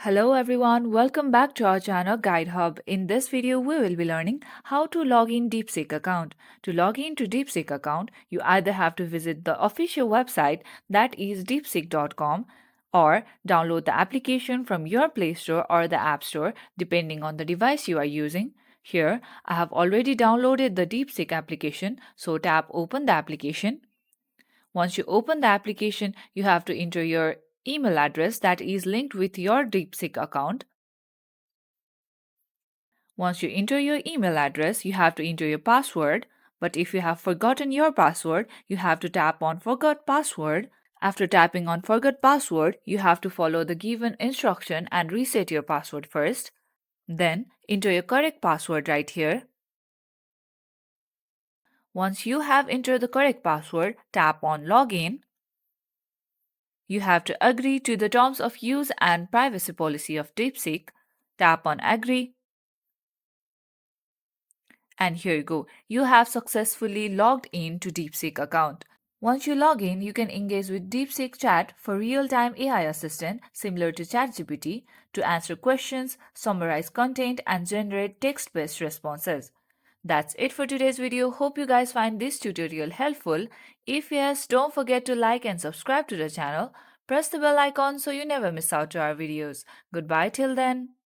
Hello everyone, welcome back to our channel Guide Hub. In this video, we will be learning how to log in Deepseek account. To log in to Deepseek account, you either have to visit the official website that is deepseek.com or download the application from your Play Store or the App Store depending on the device you are using. Here, I have already downloaded the Deepseek application, so tap open the application. Once you open the application, you have to enter your email address that is linked with your Deepseek account. Once you enter your email address, you have to enter your password. But if you have forgotten your password, you have to tap on Forgot Password. After tapping on Forgot Password, you have to follow the given instruction and reset your password first. Then enter your correct password right here. Once you have entered the correct password, tap on Login. You have to agree to the terms of use and privacy policy of Deepseek. Tap on Agree. And here you go. You have successfully logged in to Deepseek account. Once you log in, you can engage with Deepseek Chat for real-time AI assistant similar to ChatGPT to answer questions, summarize content, and generate text-based responses. That's it for today's video. Hope you guys find this tutorial helpful. If yes, don't forget to like and subscribe to the channel. Press the bell icon so you never miss out to our videos. Goodbye till then.